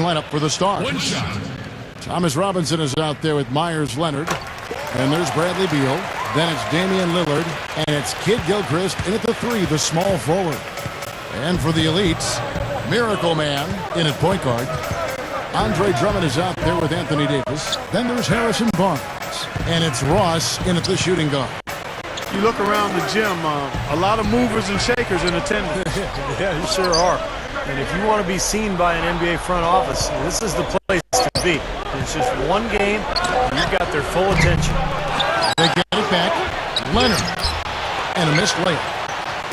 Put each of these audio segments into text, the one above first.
lineup for the Stars. One shot. Thomas Robinson is out there with Myers Leonard. And there's Bradley Beal. Then it's Damian Lillard. And it's Kid Gilchrist in at the 3, the small forward. And for the elites, Miracle Man in at point guard. Andre Drummond is out there with Anthony Davis. Then there's Harrison Barnes. And it's Ross in at the shooting guard. You look around the gym, a lot of movers and shakers in attendance. Yeah, you sure are. And if you want to be seen by an NBA front office, this is the place to be. It's just one game, and you've got their full attention. They get it back. Leonard. And a missed layup.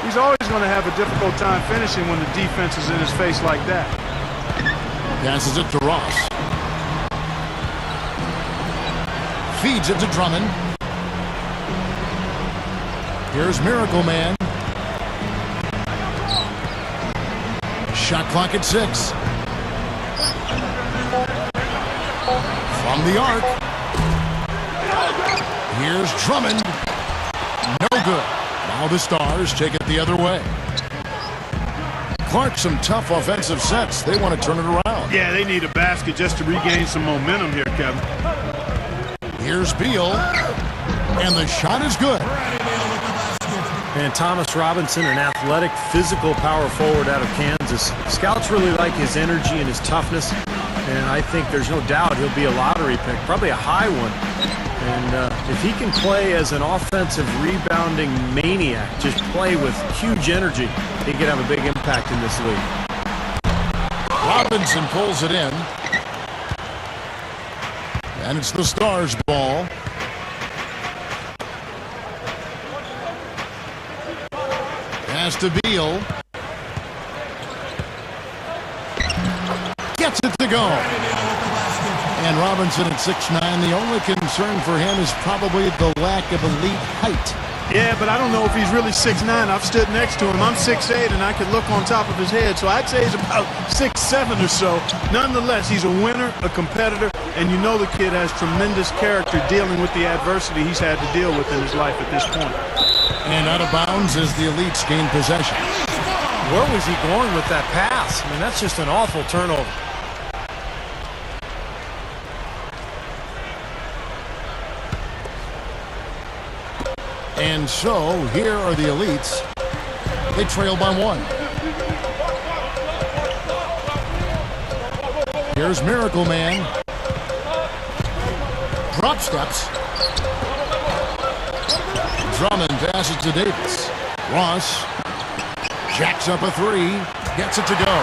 He's always going to have a difficult time finishing when the defense is in his face like that. Passes it to Ross. Feeds it to Drummond. Here's Miracle Man. Shot clock at 6. From the arc. Here's Drummond. No good. Now the Stars take it the other way. Clark, some tough offensive sets. They want to turn it around. Yeah, they need a basket just to regain some momentum here, Kevin. Here's Beal. And the shot is good. And Thomas Robinson, an athletic, physical power forward out of Kansas. Scouts really like his energy and his toughness. And I think there's no doubt he'll be a lottery pick, probably a high one. And if he can play as an offensive rebounding maniac, just play with huge energy, he could have a big impact in this league. Robinson pulls it in. And it's the Stars' ball. Pass to Beal. Gets it to go. And Robinson at 6'9". The only concern for him is probably the lack of elite height. Yeah, but I don't know if he's really 6'9". I've stood next to him. I'm 6'8", and I can look on top of his head, so I'd say he's about 6'7" or so. Nonetheless, he's a winner, a competitor, and you know the kid has tremendous character dealing with the adversity he's had to deal with in his life at this point. And out of bounds as the elites gain possession. Where was he going with that pass? I mean, that's just an awful turnover. And so, here are the elites. They trail by 1. Here's Miracle Man. Drop steps. Drummond passes to Davis. Ross jacks up a 3. Gets it to go.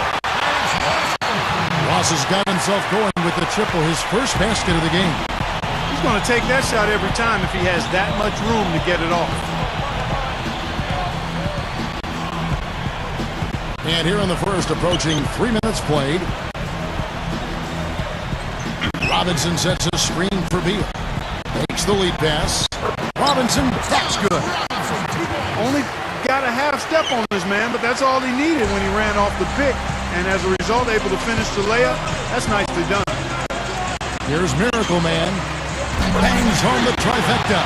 Ross has got himself going with the triple, his first basket of the game. He's going to take that shot every time if he has that much room to get it off. And here in the first, approaching 3 minutes played. Robinson sets a screen for Beal. Makes the lead pass. Robinson, that's good. Only got a half step on this man, but that's all he needed when he ran off the pick. And as a result, able to finish the layup. That's nicely done. Here's Miracle Man. Bangs home the trifecta.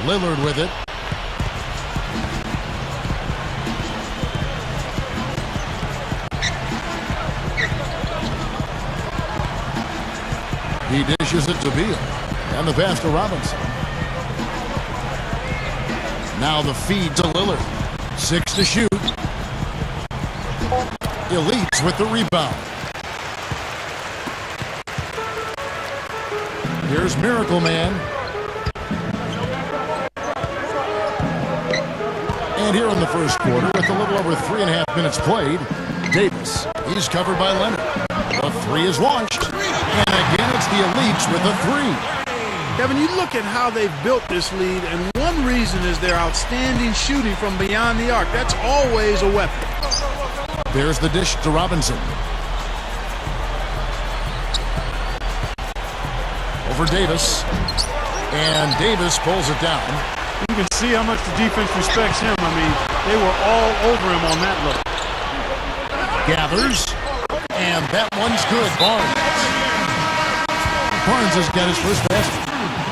Lillard with it. He dishes it to Beal. And the pass to Robinson. Now the feed to Lillard. 6 to shoot. Elites with the rebound. Here's Miracle Man. And here in the first quarter, with a little over 3.5 minutes played, Davis. He's covered by Leonard. The 3 is launched. And again, it's the elites with a 3. Kevin, you look at how they've built this lead, and one reason is their outstanding shooting from beyond the arc. That's always a weapon. There's the dish to Robinson. Over Davis. And Davis pulls it down. You can see how much the defense respects him. I mean, they were all over him on that look. Gathers. And that one's good. Barnes has got his first basket.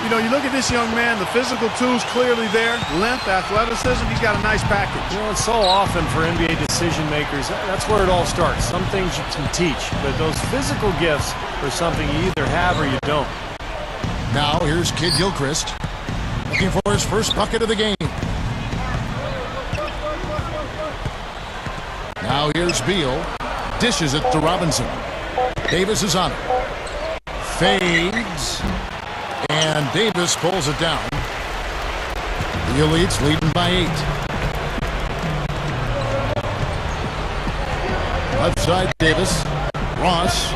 You know, you look at this young man, the physical tools clearly there, length, athleticism, he's got a nice package. You know, it's so often for NBA decision makers, that's where it all starts. Some things you can teach, but those physical gifts are something you either have or you don't. Now here's Kid Gilchrist looking for his first bucket of the game. Now here's Beal. Dishes it to Robinson. Davis is on it. Fades. And Davis pulls it down. The Elites leading by 8. Left side, Davis. Ross.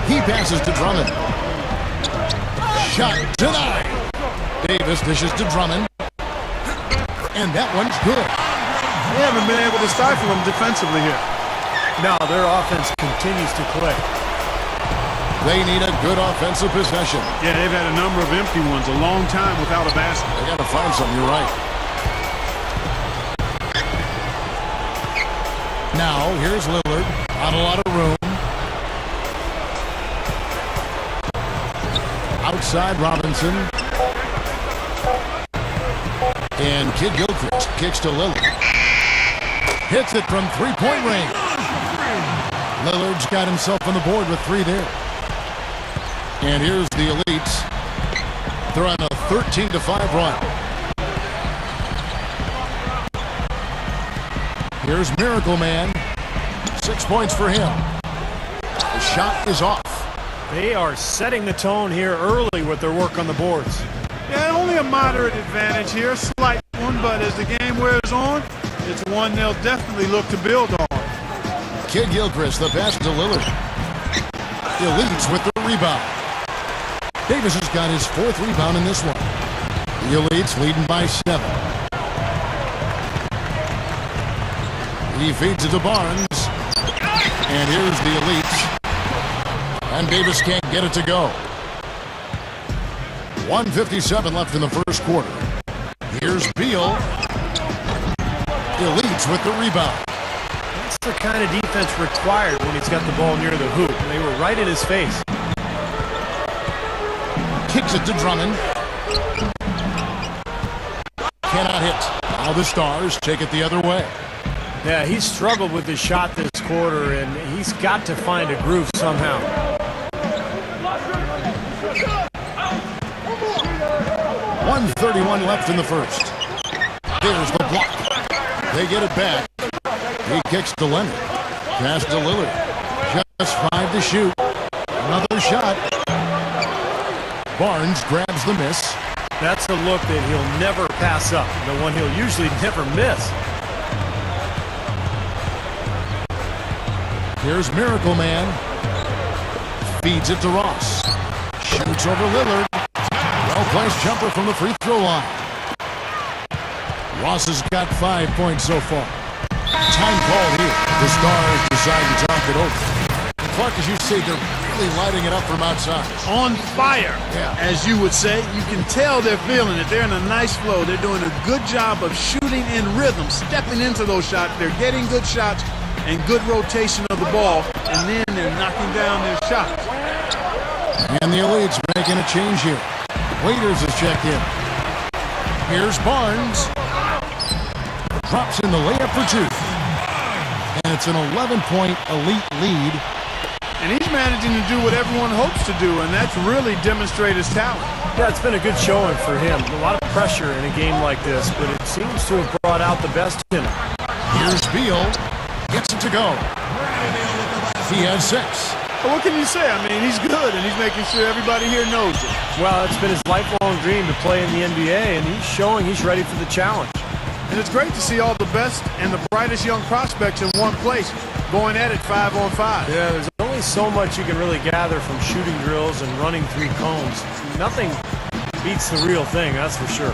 He passes to Drummond. Shot denied. Davis dishes to Drummond. And that one's good. They haven't been able to stifle him defensively here. No, their offense continues to click. They need a good offensive possession. Yeah, they've had a number of empty ones, a long time without a basket. They got to find something, you're right. Now, here's Lillard. Not a lot of room. Outside Robinson. And Kid Gilchrist kicks to Lillard. Hits it from three-point range. Lillard's got himself on the board with 3 there. And here's the Elites. They're on a 13-5 run. Here's Miracle Man. 6 points for him. The shot is off. They are setting the tone here early with their work on the boards. Yeah, only a moderate advantage here, a slight one, but as the game wears on, it's one they'll definitely look to build on. Kid Gilchrist, the pass to Lillard. Elites with the rebound. Davis has got his 4th rebound in this one. The Elites leading by 7. He feeds it to Barnes. And here's the Elites. And Davis can't get it to go. 1:57 left in the first quarter. Here's Beal. Elites with the rebound. That's the kind of defense required when he's got the ball near the hoop. They were right in his face. Kicks it to Drummond. Cannot hit. Now the Stars take it the other way. Yeah, he's struggled with his shot this quarter, and he's got to find a groove somehow. 1:31 left in the first. There's the block. They get it back. He kicks to Leonard. Pass to Lillard. Just 5 to shoot. Another shot. Barnes grabs the miss. That's a look that he'll never pass up, the one he'll usually never miss. Here's Miracle Man. Feeds it to Ross. Shoots over Lillard. Well-placed jumper from the free throw line. Ross has got 5 points so far. Time called here. The Stars decide to talk it over. Clark, as you say, they're really lighting it up from outside. On fire, Yeah. as you would say. You can tell they're feeling it. They're in a nice flow. They're doing a good job of shooting in rhythm, stepping into those shots. They're getting good shots and good rotation of the ball, and then they're knocking down their shots. And the Elites making a change here. Waiters has checked in. Here's Barnes. Drops in the layup for 2. And it's an 11-point Elite lead. And he's managing to do what everyone hopes to do, and that's really demonstrate his talent. Yeah, it's been a good showing for him. A lot of pressure in a game like this, but it seems to have brought out the best in him. Here's Beal. Gets it to go. He has 6. Well, what can you say? I mean, he's good, and he's making sure everybody here knows it. Well, it's been his lifelong dream to play in the NBA, and he's showing he's ready for the challenge. And it's great to see all the best and the brightest young prospects in one place, going at it 5-on-5. Yeah, there's only so much you can really gather from shooting drills and running 3 cones. Nothing beats the real thing, that's for sure.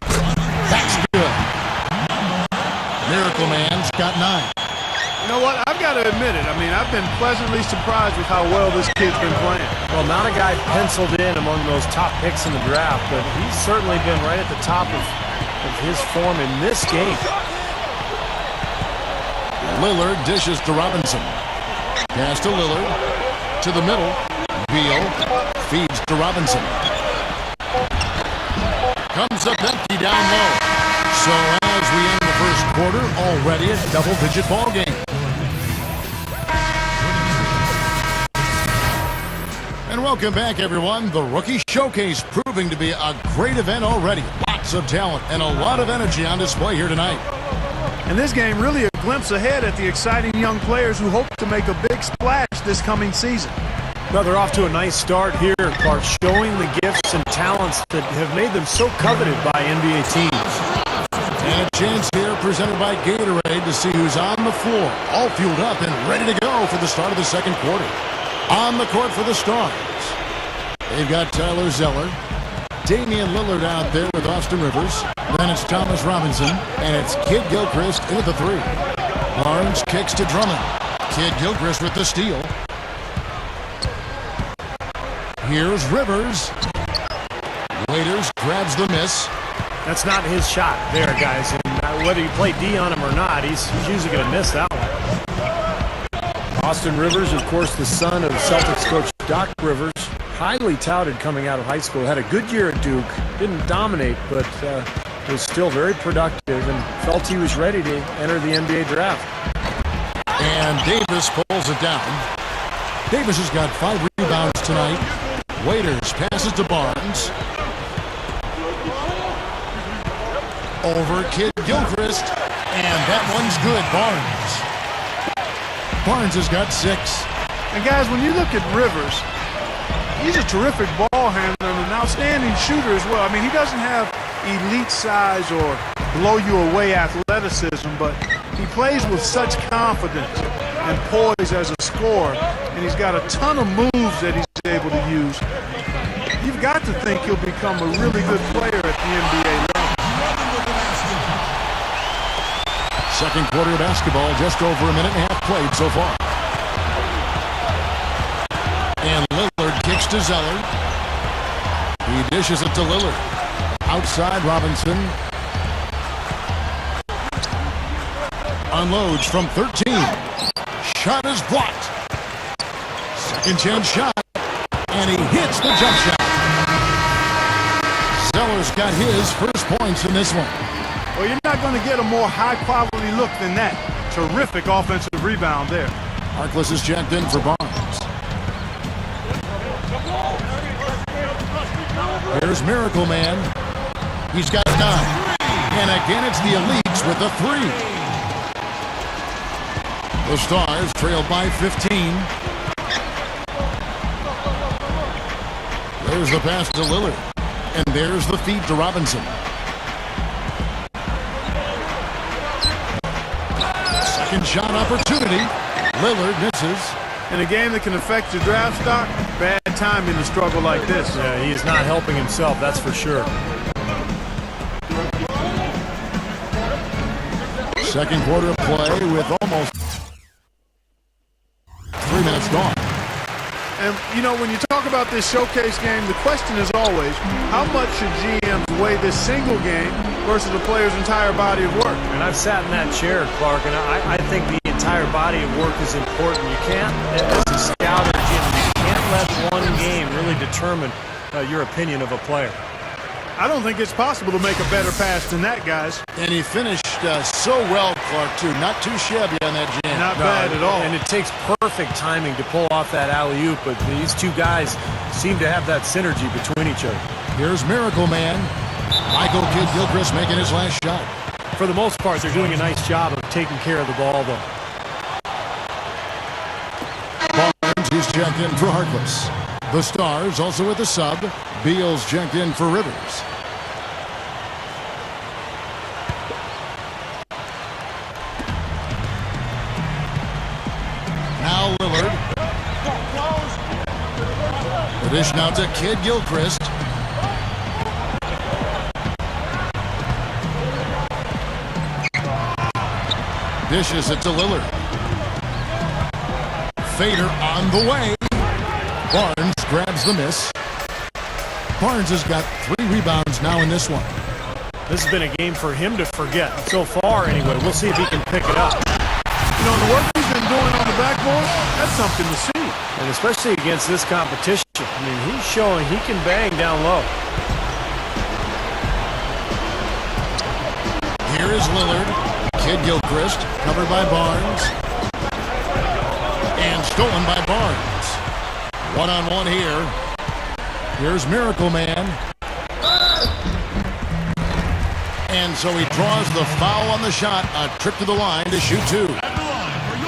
That's good. Miracle Man's got 9. You know what? I've got to admit it. I mean, I've been pleasantly surprised with how well this kid's been playing. Well, not a guy penciled in among those top picks in the draft, but he's certainly been right at the top of his form in this game. Lillard dishes to Robinson. Pass to Lillard. To the middle. Beal feeds to Robinson. Comes up empty down low. So as we end the first quarter, already a double-digit ball game. And welcome back, everyone. The Rookie Showcase proving to be a great event already. Lots of talent and a lot of energy on display here tonight. And this game really a glimpse ahead at the exciting young players who hope to make a big splash this coming season. Well, they're off to a nice start here, Clark, showing the gifts and talents that have made them so coveted by NBA teams. And a chance here presented by Gatorade to see who's on the floor, all fueled up and ready to go for the start of the second quarter. On the court for the Stars, they've got Tyler Zeller, Damian Lillard out there with Austin Rivers. Then it's Thomas Robinson, and it's Kid Gilchrist in at the three. Barnes kicks to Drummond. Kid Gilchrist with the steal. Here's Rivers. Waiters grabs the miss. That's not his shot there, guys. And whether you play D on him or not, he's usually going to miss that one. Austin Rivers, of course, the son of Celtics coach Doc Rivers, highly touted coming out of high school. Had a good year at Duke. Didn't dominate, but was still very productive and felt he was ready to enter the NBA draft. And Davis pulls it down. Davis has got 5 rebounds tonight. Waiters passes to Barnes. Over Kid Gilchrist. And that one's good. Barnes has got 6. And guys, when you look at Rivers, he's a terrific ball handler and an outstanding shooter as well. I mean, he doesn't have elite size or blow you away athleticism, but he plays with such confidence and poise as a scorer, and he's got a ton of moves that he's able to use. You've got to think he'll become a really good player at the NBA level. Second quarter of basketball, just over a minute and a half played so far. And Lillard kicks to Zeller. He dishes it to Lillard. Outside Robinson. Unloads from 13. Shot is blocked. Second chance shot. And he hits the jump shot. Zeller's got his first points in this one. Well, you're not going to get a more high-quality look than that. Terrific offensive rebound there. Harkless is checked in for Barnes. Here's Miracle Man. He's got 9. And again, it's the Elites with the 3. The Stars trailed by 15. There's the pass to Lillard. And there's the feed to Robinson. Second shot opportunity. Lillard misses. In a game that can affect your draft stock, bad timing to struggle like this. Yeah, he is not helping himself, that's for sure. Second quarter of play with almost 3 minutes gone. And, you know, when you talk about this showcase game, the question is always, how much should GMs weigh this single game versus a player's entire body of work? And I've sat in that chair, Clark, and I think the entire body of work is important. You can't, as a scout or GM, you can't let one game really determine your opinion of a player. I don't think it's possible to make a better pass than that, guys. And he finished so well, Clark, too. Not too shabby on that jam. Not bad at all. And it takes perfect timing to pull off that alley-oop, but these two guys seem to have that synergy between each other. Here's Miracle Man. Michael Kid Gilchrist making his last shot. For the most part, they're doing a nice job of taking care of the ball, though. Barnes, he's checked in for Harkless. The Stars also with the sub. Beal's checked in for Rivers. Now Lillard. The dish now to Kid Gilchrist. Dishes it to Lillard. Fader on the way. Barnes grabs the miss. Barnes has got 3 rebounds now in this one. This has been a game for him to forget. So far, anyway. We'll see if he can pick it up. You know, the work he's been doing on the backboard, that's something to see. And especially against this competition. I mean, he's showing he can bang down low. Here is Lillard. Kid Gilchrist covered by Barnes. And stolen by Barnes. One-on-one here. Here's Miracle Man. And so he draws the foul on the shot. A trip to the line to shoot two.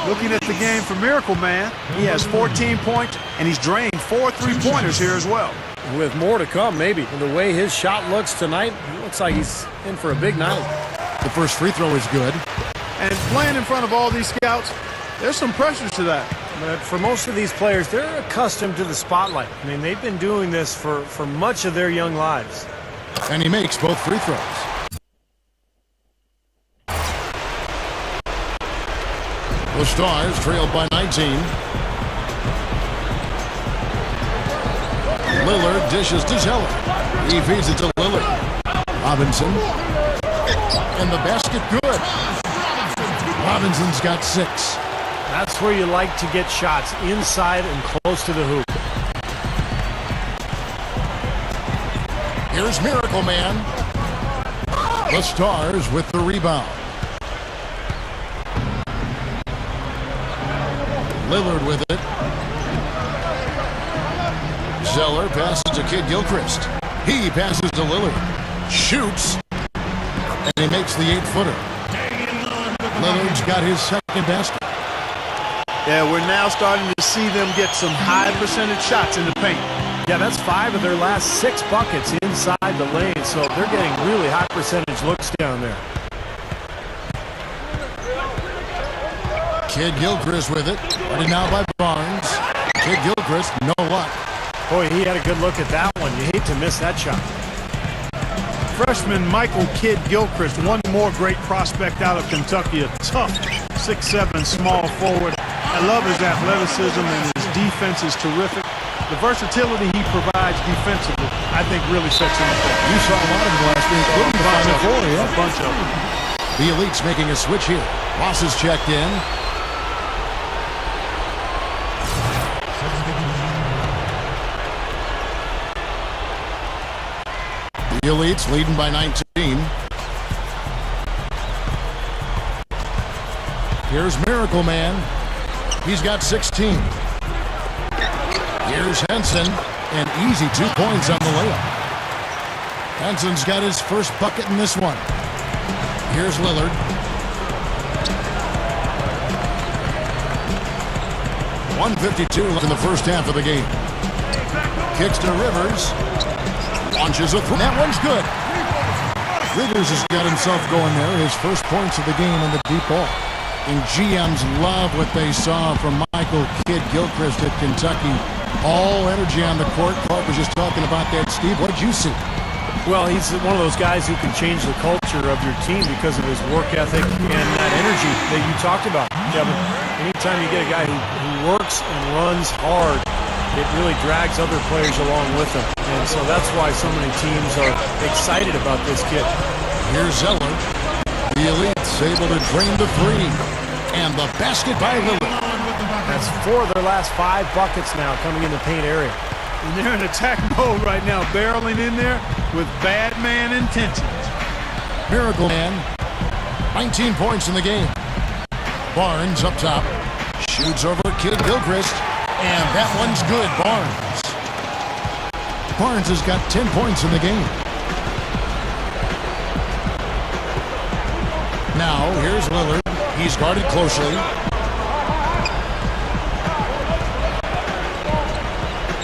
Looking at the game for Miracle Man, he has 14 points, and he's drained 4 3-pointers here as well. With more to come, maybe. And the way his shot looks tonight, it looks like he's in for a big night. The first free throw is good. And playing in front of all these scouts, there's some pressure to that. But for most of these players, they're accustomed to the spotlight. I mean, they've been doing this for much of their young lives. And he makes both free throws. The Stars trailed by 19. Lillard dishes to Zeller. He feeds it to Lillard. Robinson. And the basket good. Robinson's got 6. That's where you like to get shots, inside and close to the hoop. Here's Miracle Man. The Stars with the rebound. Lillard with it. Zeller passes to Kid Gilchrist. He passes to Lillard. Shoots. And he makes the 8-footer. Lillard's got his second basket. Yeah, we're now starting to see them get some high percentage shots in the paint. Yeah, that's 5 of their last 6 buckets inside the lane, so they're getting really high percentage looks down there. Kid Gilchrist with it. Running now by Barnes. Kid Gilchrist, no luck. Boy, he had a good look at that one. You hate to miss that shot. Freshman Michael Kid Gilchrist, one more great prospect out of Kentucky, a tough 6'7" small forward. I love his athleticism, and his defense is terrific. The versatility he provides defensively, I think, really sets him apart. You saw a lot of them last week, including the Final Four, yeah? A bunch of them. The Elite's making a switch here. Ross is checked in. The Elite's leading by 19. Here's Miracle Man. He's got 16. Here's Henson. An easy 2 points on the layup. Henson's got his first bucket in this one. Here's Lillard. .152 left in the first half of the game. Kicks to Rivers. Launches a three. That one's good. Rivers has got himself going there. His first points of the game on the deep ball. And GMs love what they saw from Michael Kid Gilchrist at Kentucky. All energy on the court. Clark was just talking about that, Steve. What did you see? Well, he's one of those guys who can change the culture of your team because of his work ethic and that energy that you talked about, Kevin. Anytime you get a guy who works and runs hard, it really drags other players along with him. And so that's why so many teams are excited about this kid. Here's Zeller. The Elite's able to drain the three. And the basket by Lillard. That's 4 of their last 5 buckets now coming in the paint area. And they're in attack mode right now, barreling in there with bad man intentions. Miracle Man, 19 points in the game. Barnes up top, shoots over Kid Gilchrist, and that one's good, Barnes. Barnes has got 10 points in the game. Now, here's Lillard. He's guarded closely.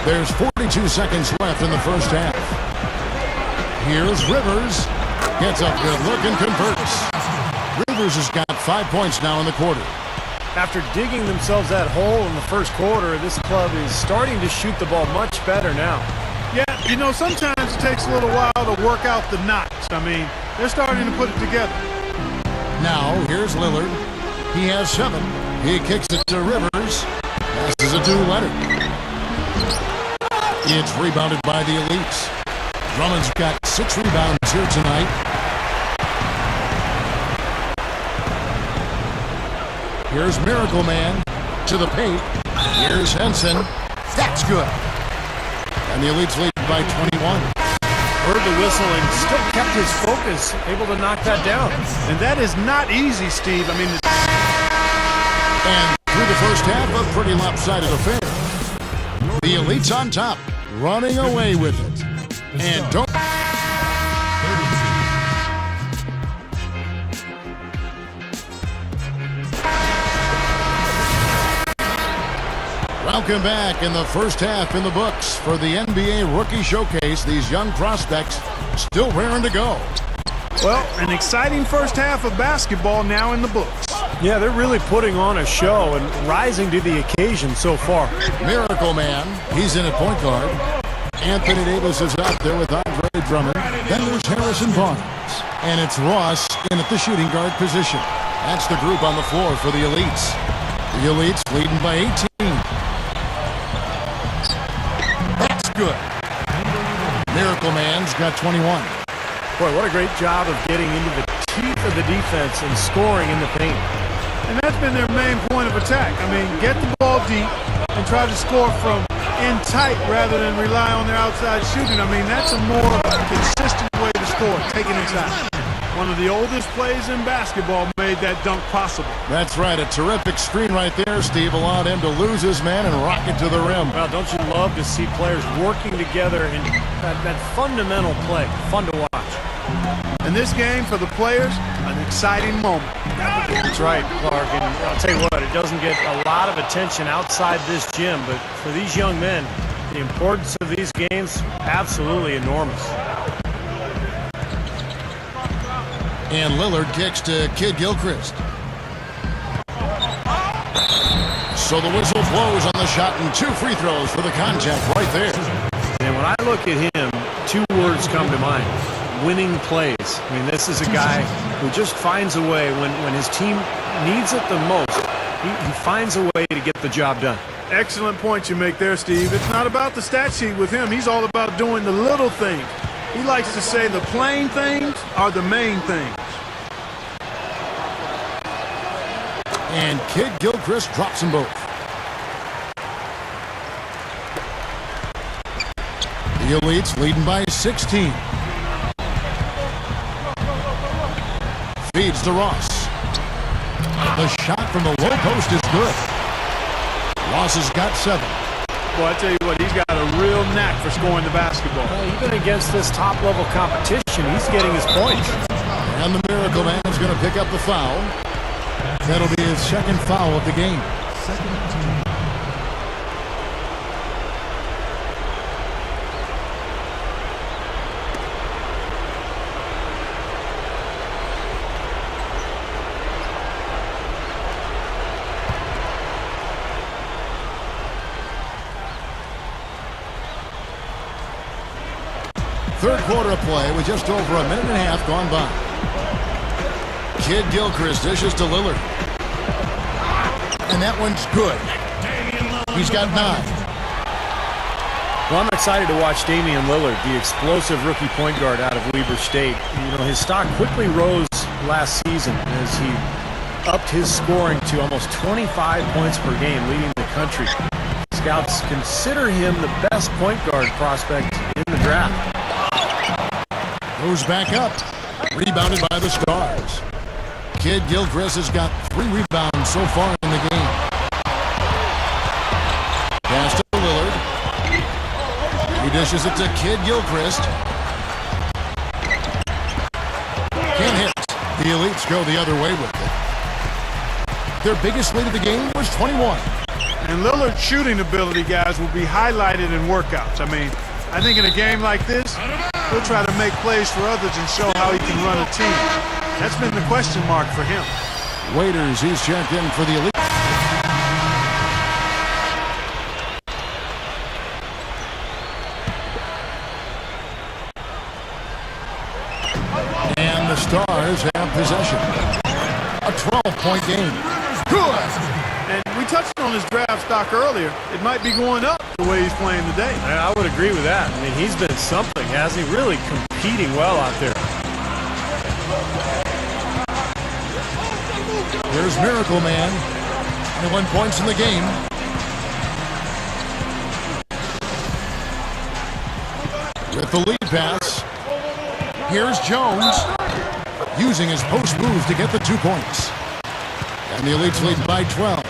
There's 42 seconds left in the first half. Here's Rivers. Gets a good look and converts. Rivers has got 5 points now in the quarter. After digging themselves that hole in the first quarter, this club is starting to shoot the ball much better now. Yeah, you know, sometimes it takes a little while to work out the knots. I mean, they're starting to put it together. Now, here's Lillard. He has 7. He kicks it to Rivers. Passes it to Leonard. It's rebounded by the Elites. Drummond's got 6 rebounds here tonight. Here's Miracle Man to the paint. Here's Henson. That's good. And the Elites lead by 21. heard the whistle and still kept his focus, able to knock that down. And that is not easy, Steve. I mean, And through the first half, a pretty lopsided affair. The Elite's on top, running away with it. And don't... Welcome back. In the first half in the books for the NBA Rookie Showcase. These young prospects still raring to go. well, an exciting first half of basketball now in the books. Yeah, they're really putting on a show and rising to the occasion so far. Miracle Man, he's in at point guard. Anthony Davis is out there with Andre Drummond. Then there's Harrison Barnes. And it's Ross in at the shooting guard position. That's the group on the floor for the Elites. The Elites leading by 18. That's good. Miracle Man's got 21. Boy, what a great job of getting into the teeth of the defense and scoring in the paint. And that's been their main point of attack. I mean, get the ball deep and try to score from in tight rather than rely on their outside shooting. I mean, that's a more consistent way to score, taking it inside. One of the oldest plays in basketball made that dunk possible. That's right. A terrific screen right there, Steve. Allowed him to lose his man and rock it to the rim. Well, don't you love to see players working together in that fundamental play? Fun to watch. In this game, for the players, an exciting moment. That's right, Clark. And I'll tell you what, it doesn't get a lot of attention outside this gym, but for these young men, the importance of these games, absolutely enormous. And Lillard kicks to Kid Gilchrist. So the whistle blows on the shot and 2 free throws for the contact right there. And when I look at him, 2 words come to mind. Winning plays. I mean, this is a guy who just finds a way when his team needs it the most. He finds a way to get the job done. Excellent point you make there, Steve. It's not about the stat sheet with him. He's all about doing the little things. He likes to say the plain things are the main things. And Kid Gilchrist drops them both. The Elites leading by 16. Feeds to Ross. The shot from the low post is good. Ross has got 7. Well, I tell you what, he's got a real knack for scoring the basketball. Well, even against this top-level competition, he's getting his points. And the Miracle Man is going to pick up the foul. That'll be his second foul of the game. Third quarter of play with just over a minute and a half gone by. Kid Gilchrist dishes to Lillard. And that one's good. He's got 9. Well, I'm excited to watch Damian Lillard, the explosive rookie point guard out of Weber State. You know, his stock quickly rose last season as he upped his scoring to almost 25 points per game, leading the country. Scouts consider him the best point guard prospect in the draft. Goes back up. Rebounded by the Stars. Kid Gilchrist has got 3 rebounds so far in the game. Pass to Lillard. He dishes it to Kid Gilchrist. Can't hit. The Elites go the other way with it. Their biggest lead of the game was 21. And Lillard's shooting ability, guys, will be highlighted in workouts. I mean, I think in a game like this, he'll try to make plays for others and show how he can run a team. That's been the question mark for him. Waiters, he's checked in for the Elite. And the Stars have possession. A 12-point game. Good. And we touched on his draft stock earlier. It might be going up the way he's playing today. I would agree with that. I mean, he's been something, hasn't he? Really competing well out there. Here's Miracle Man. 21 points in the game. With the lead pass, Here's Jones using his post move to get the 2 points. And the Elites lead by 12.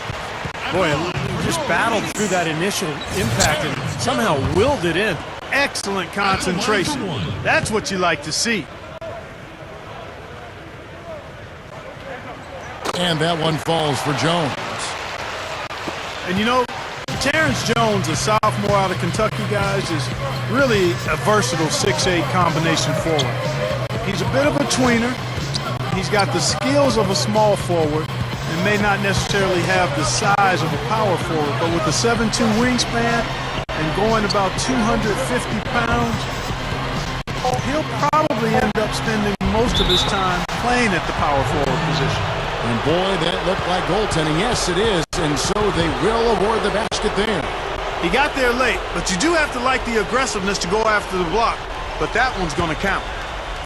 Boy, he just battled through that initial impact and somehow willed it in. Excellent concentration. That's what you like to see. And that one falls for Jones. And you know, Terrence Jones, a sophomore out of Kentucky, guys, is really a versatile 6'8" combination forward. He's a bit of a tweener. He's got the skills of a small forward and may not necessarily have the size of a power forward, but with a 7'2" wingspan and going about 250 pounds, he'll probably end up spending most of his time playing at the power forward position. And boy, that looked like goaltending. Yes, it is. And so they will award the basket there. He got there late, but you do have to like the aggressiveness to go after the block. But that one's going to count.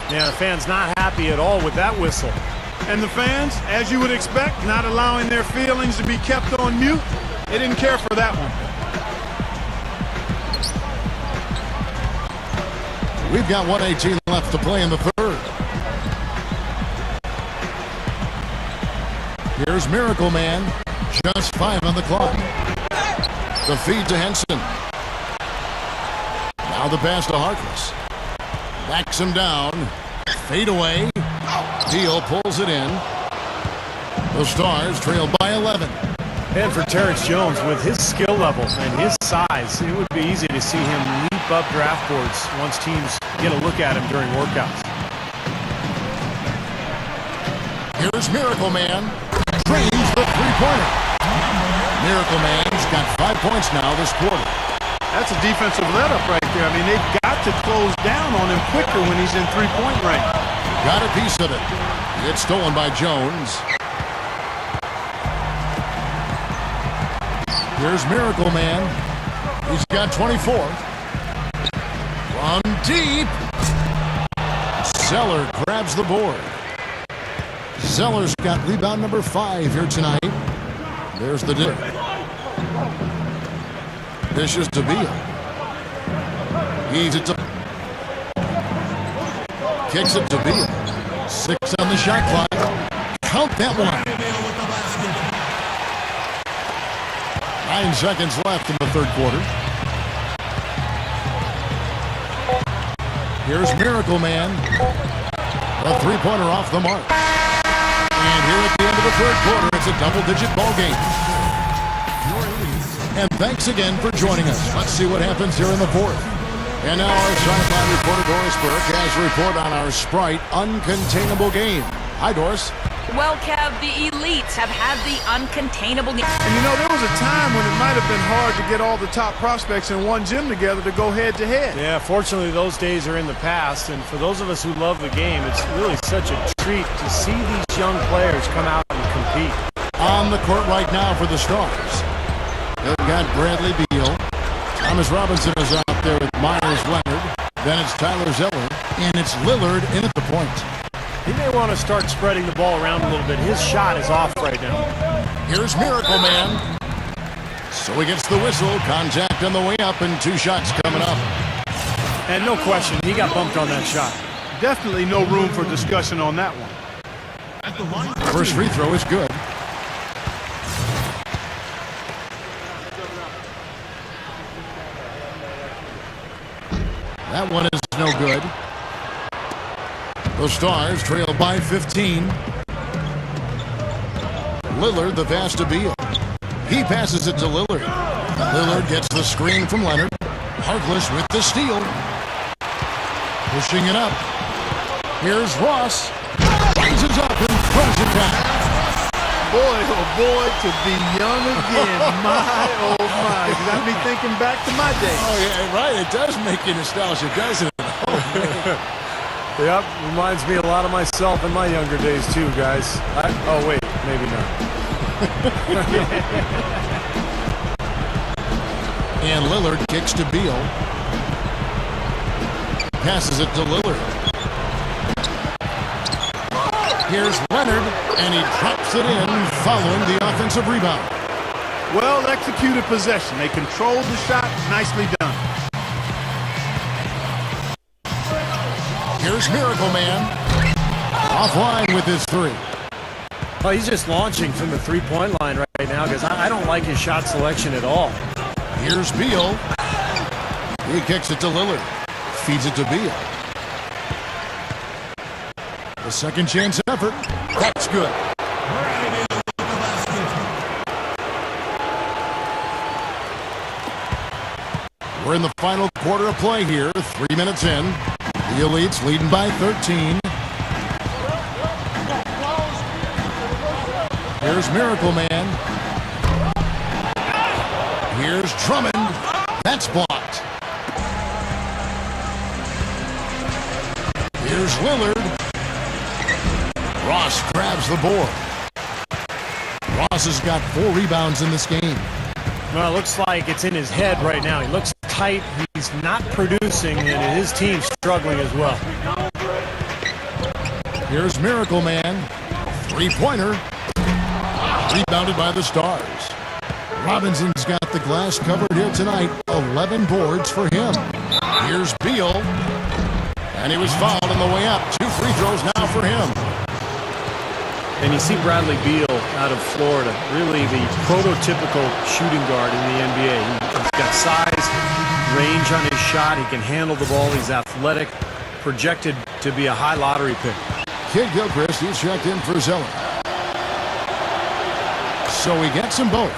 Yeah, the fans not happy at all with that whistle. And the fans, as you would expect, not allowing their feelings to be kept on mute. They didn't care for that one. We've got 1:18 left to play in the third. Here's Miracle Man. Just 5 on the clock. The feed to Henson. Now the pass to Harkless. Backs him down. Fade away. Deal pulls it in. The Stars trail by 11. And for Terrence Jones, with his skill level and his size, it would be easy to see him leap up draft boards once teams get a look at him during workouts. Here's Miracle Man. Drains the three-pointer. Miracle Man's got 5 points now this quarter. That's a defensive let-up right there. I mean, they've got to close down on him quicker when he's in three-point range. Got a piece of it. It's stolen by Jones. Here's Miracle Man. He's got 24. From deep. Zeller grabs the board. Zeller's got rebound number 5 here tonight. There's the dip. This is to Beal. He's it to... Kicks it to Beal. 6 on the shot clock. Count that one. 9 seconds left in the third quarter. Here's Miracle Man. A three-pointer off the mark. And here at the end of the third quarter, it's a double-digit ball game. And thanks again for joining us. Let's see what happens here in the fourth. And now our sideline reporter, Doris Burke, has a report on our Sprite uncontainable game. Hi, Doris. Well, Kev, the Elites have had the uncontainable game. And you know, there was a time when it might have been hard to get all the top prospects in one gym together to go head-to-head. Yeah, fortunately, those days are in the past. And for those of us who love the game, it's really such a treat to see these young players come out and compete. On the court right now for the Stars. They've got Bradley Beal. Thomas Robinson is out there with Myers Leonard. Then it's Tyler Zeller. And it's Lillard in at the point. He may want to start spreading the ball around a little bit. His shot is off right now. Here's Miracle Man. So he gets the whistle. Contact on the way up and 2 shots coming up. And no question, he got bumped on that shot. Definitely no room for discussion on that one. First free throw is good. That one is no good. The Stars trail by 15. Lillard, the pass to Beal. He passes it to Lillard. Lillard gets the screen from Leonard. Harkless with the steal. Pushing it up. Here's Ross. Rises up and throws it down. Boy, oh boy, to be young again. My, oh my. You got me thinking back to my day. Oh, yeah, right. It does make you nostalgic, doesn't it? Yep, reminds me a lot of myself in my younger days too, guys. Oh wait, maybe not. And Lillard kicks to Beal. Passes it to Lillard. Here's Leonard, and he drops it in following the offensive rebound. Well executed possession. They controlled the shot. Nicely done. Here's Here's Miracle Man. Offline with his three. Oh, he's just launching from the three-point line right now because I don't like his shot selection at all. Here's Beal. He kicks it to Lillard. Feeds it to Beal. The second chance effort. That's good. We're in the final quarter of play here. 3 minutes in. The Elites leading by 13. Here's Miracle Man. Here's Drummond. That's blocked. Here's Lillard. Ross grabs the board. Ross has got 4 rebounds in this game. Well, it looks like it's in his head right now. He looks tight. He's not producing, and his team's struggling as well. Here's Miracle Man. Three-pointer. Rebounded by the Stars. Robinson's got the glass covered here tonight. 11 boards for him. Here's Beal. And he was fouled on the way up. 2 free throws now for him. And you see Bradley Beal out of Florida, really the prototypical shooting guard in the NBA. He's got size, range on his shot. He can handle the ball. He's athletic, projected to be a high lottery pick. Kid Gilchrist, he's checked in for Zeller. So he gets them both.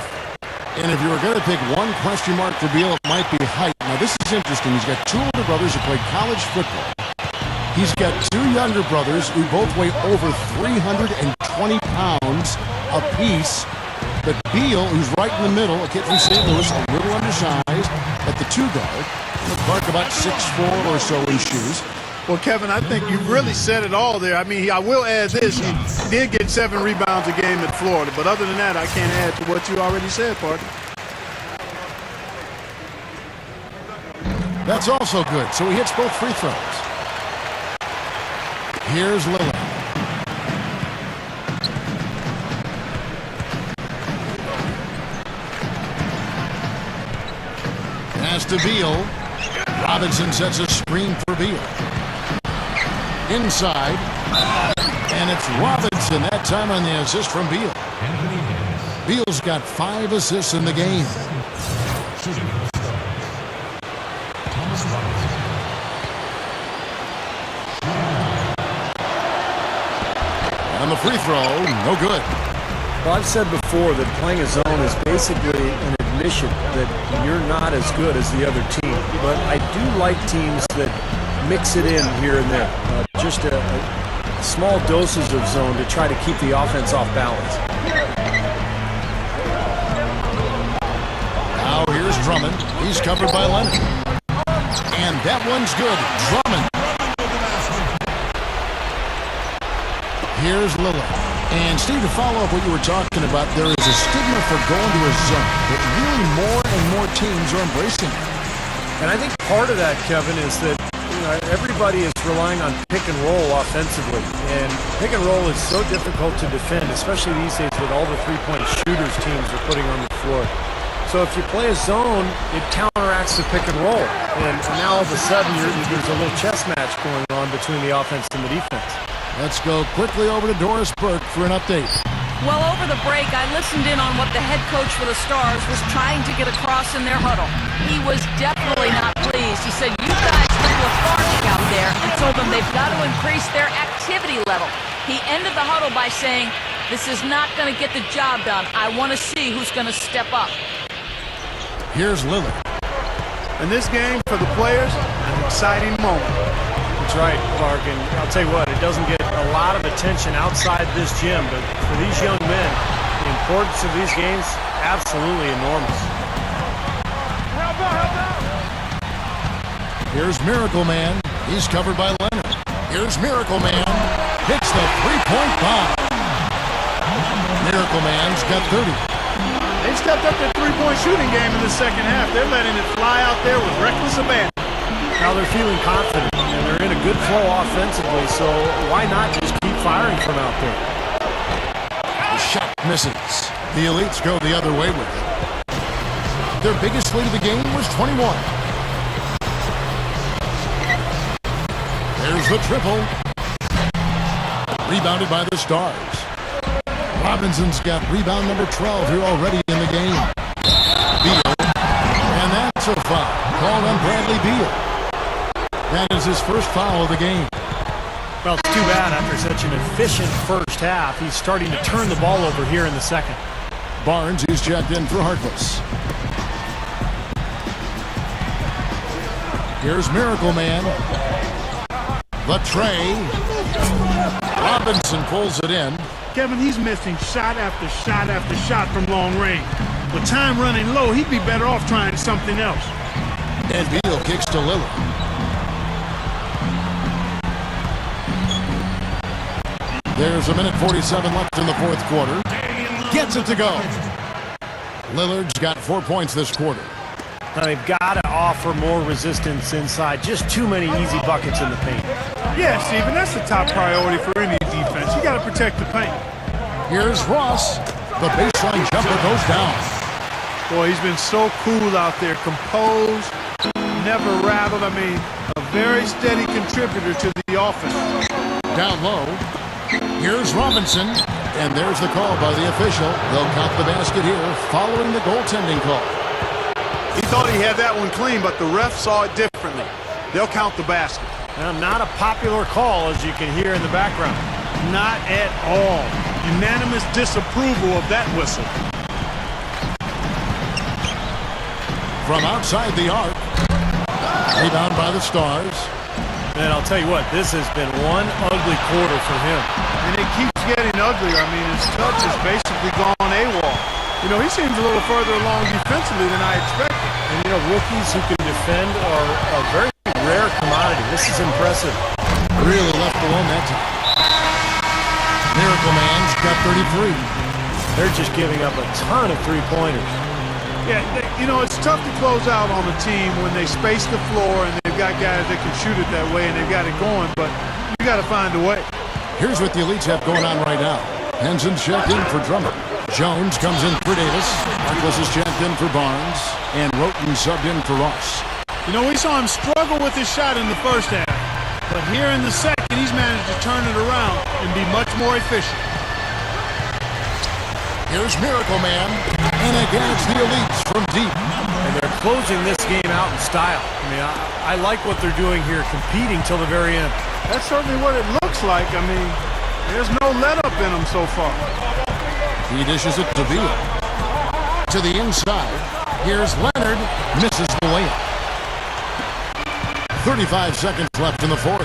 And if you were going to pick one question mark for Beal, it might be height. Now, this is interesting. He's got 2 older brothers who played college football. He's got 2 younger brothers who both weigh over 320 pounds apiece. But Beal, who's right in the middle, a kid from St. Louis, a little undersized, at the 2 guard. Clark about 6'4" or so in shoes. Well, Kevin, I think you've really said it all there. I mean, I will add this. He did get 7 rebounds a game at Florida. But other than that, I can't add to what you already said, partner. That's also good. So he hits both free throws. Here's Lillard. Pass to Beal. Robinson sets a screen for Beal. Inside. And it's Robinson that time on the assist from Beal. Beal's got 5 assists in the game. And the free throw, no good. Well, I've said before that playing a zone is basically an admission that you're not as good as the other team. But I do like teams that mix it in here and there. Just a small doses of zone to try to keep the offense off balance. Now here's Drummond. He's covered by Leonard. And that one's good. Drummond. Here's Lillard. And Steve, to follow up what you were talking about, there is a stigma for going to a zone, but really more and more teams are embracing it. And I think part of that, Kevin, is that everybody is relying on pick and roll offensively. And pick and roll is so difficult to defend, especially these days with all the three-point shooters teams are putting on the floor. So if you play a zone, it counteracts the pick and roll. And now all of a sudden there's a little chess match going on between the offense and the defense. Let's go quickly over to Doris Burke for an update. Well, over the break, I listened in on what the head coach for the Stars was trying to get across in their huddle. He was definitely not pleased. He said, you guys are lethargic out there, and told them they've got to increase their activity level. He ended the huddle by saying, this is not going to get the job done. I want to see who's going to step up. Here's Lillard. In this game, for the players, an exciting moment. That's right, Clark, and I'll tell you what, it doesn't get a lot of attention outside this gym, but for these young men, the importance of these games, absolutely enormous. Here's Miracle Man. He's covered by Leonard. Here's Miracle Man. Hits the three-point bomb. Miracle Man's got 30. They stepped up their three-point shooting game in the second half. They're letting it fly out there with reckless abandon. Now they're feeling confident, and they're in a good flow offensively, so why not just keep firing from out there? The shot misses. The Elites go the other way with it. Their biggest lead of the game was 21. There's the triple. Rebounded by the Stars. Robinson's got rebound number 12 here already in the game. Beal. And that's a foul called on Bradley Beal. That is his first foul of the game. Well, it's too bad after such an efficient first half. He's starting to turn the ball over here in the second. Barnes is checked in for Harkless. Here's Miracle Man. The tray. Robinson pulls it in. Kevin, he's missing shot after shot after shot from long range. With time running low, he'd be better off trying something else. And Beal kicks to Lillard. There's a minute 47 left in the fourth quarter. Gets it to go. Lillard's got 4 points this quarter. Now they've got to offer more resistance inside. Just too many easy buckets in the paint. Yeah, Steven, that's the top priority for any defense. You got to protect the paint. Here's Ross. The baseline jumper goes down. Boy, he's been so cool out there, composed, never rattled. I mean, a very steady contributor to the offense. Down low. Here's Robinson. And there's the call by the official. They'll count the basket here following the goaltending call. He thought he had that one clean, but the ref saw it differently. They'll count the basket. Now, not a popular call, as you can hear in the background. Not at all. Unanimous disapproval of that whistle. From outside the arc. Rebound by the Stars. And I'll tell you what, this has been one ugly quarter for him. And it keeps getting uglier. I mean, his touch has basically gone AWOL. You know, he seems a little further along defensively than I expected. And, you know, rookies who can defend are a very rare commodity. This is impressive. Really left alone that time. Miracle Man's got 33. They're just giving up a ton of three-pointers. Yeah, you know, it's tough to close out on a team when they space the floor and they've got guys that can shoot it that way and they've got it going, but you got to find a way. Here's what the Elites have going on right now. Henson's checked in for Drummer. Jones comes in for Davis. Harkless is checked in for Barnes. And Roten subbed in for Ross. You know, we saw him struggle with his shot in the first half, but here in the second, he's managed to turn it around and be much more efficient. Here's Miracle Man, and again it's the Elites from deep. And they're closing this game out in style. I mean, I like what they're doing here, competing till the very end. That's certainly what it looks like. I mean, there's no let-up in them so far. He dishes it to Beal. To the inside. Here's Leonard, misses the layup. 35 seconds left in the fourth.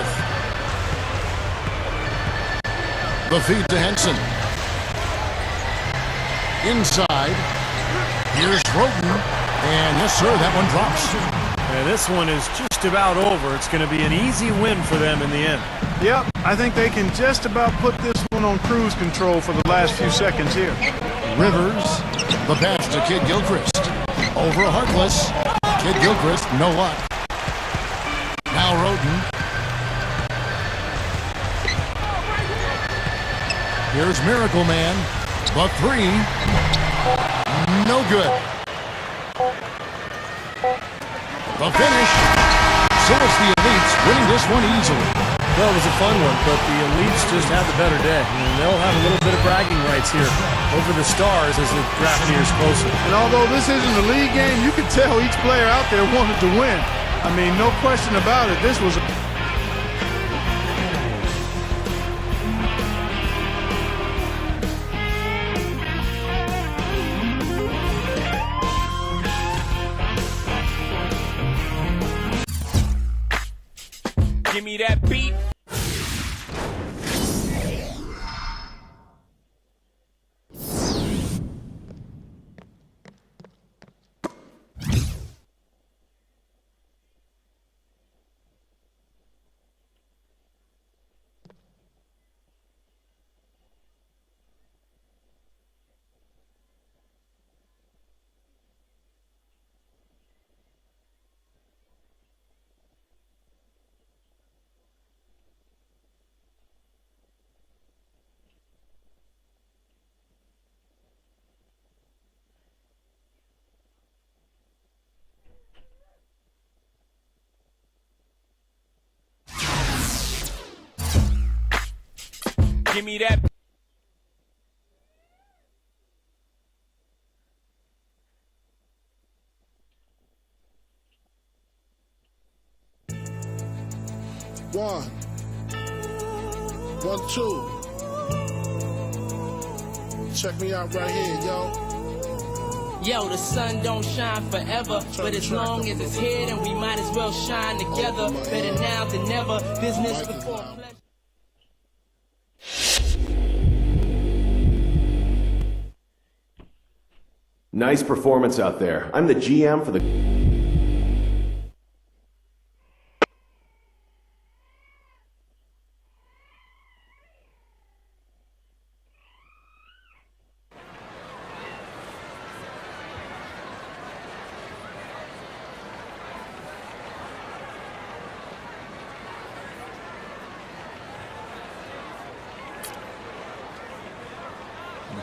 The feed to Henson. Inside. Here's Roten. And yes, sir, that one drops. And this one is just about over. It's going to be an easy win for them in the end. Yep, I think they can just about put this one on cruise control for the last few seconds here. Rivers. The pass to Kid Gilchrist. Over Harkless. Kid Gilchrist, no luck. Now Roten. Here's Miracle Man. The three. No good. The finish. So it's the Elites winning this one easily. Well, it was a fun one, but the Elites just had the better day. And they'll have a little bit of bragging rights here over the Stars as the draft nears closer. And although this isn't a league game, you can tell each player out there wanted to win. I mean, no question about it. This was Give me that beat. Give me that. One, 2. Check me out right here, yo. Yo, the sun don't shine forever, but as long as it's here, then we might as well shine together. Better now than never. Business before pleasure. Nice performance out there. I'm the GM for the...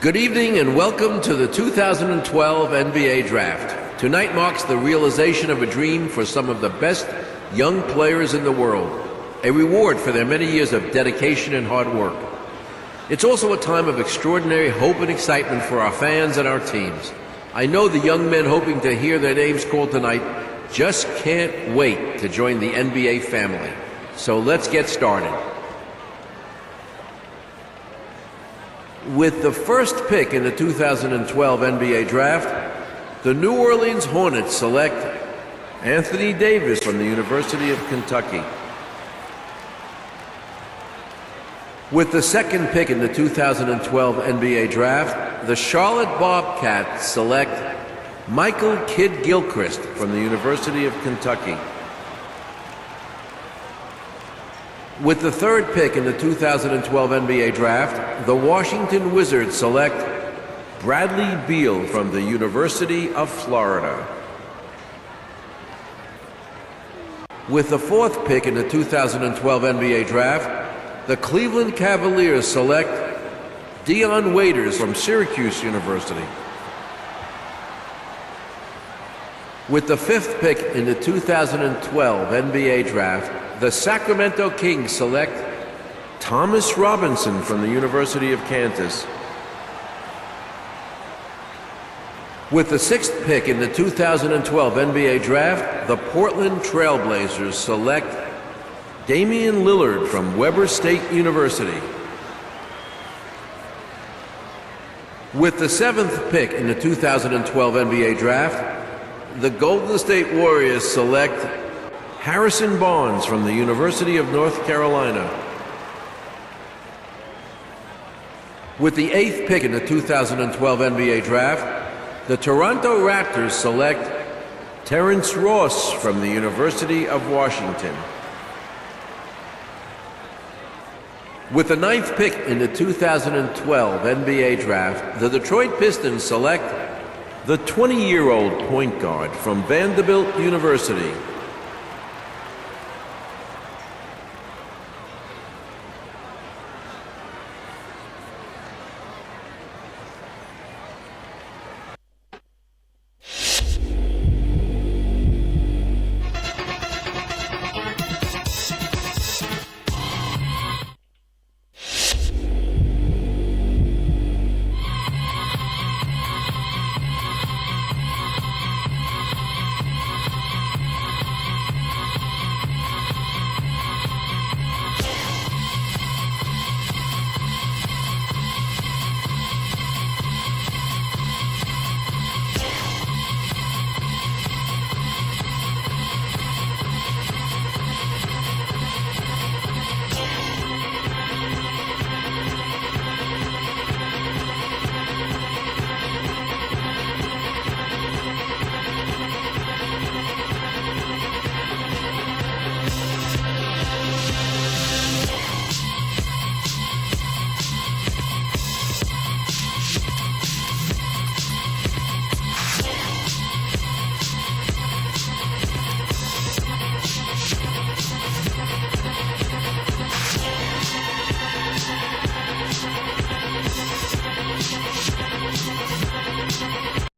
Good evening and welcome to the 2012 NBA Draft. Tonight marks the realization of a dream for some of the best young players in the world, a reward for their many years of dedication and hard work. It's also a time of extraordinary hope and excitement for our fans and our teams. I know the young men hoping to hear their names called tonight just can't wait to join the NBA family. So let's get started. With the first pick in the 2012 NBA Draft, the New Orleans Hornets select Anthony Davis from the University of Kentucky. With the second pick in the 2012 NBA Draft, the Charlotte Bobcats select Michael Kidd-Gilchrist from the University of Kentucky. With the third pick in the 2012 NBA Draft, the Washington Wizards select Bradley Beal from the University of Florida. With the fourth pick in the 2012 NBA Draft, the Cleveland Cavaliers select Dion Waiters from Syracuse University. With the fifth pick in the 2012 NBA Draft, the Sacramento Kings select Thomas Robinson from the University of Kansas. With the sixth pick in the 2012 NBA Draft, the Portland Trail Blazers select Damian Lillard from Weber State University. With the seventh pick in the 2012 NBA Draft, the Golden State Warriors select Harrison Barnes from the University of North Carolina. With the eighth pick in the 2012 NBA Draft, the Toronto Raptors select Terrence Ross from the University of Washington. With the ninth pick in the 2012 NBA Draft, the Detroit Pistons select the 20-year-old point guard from Vanderbilt University,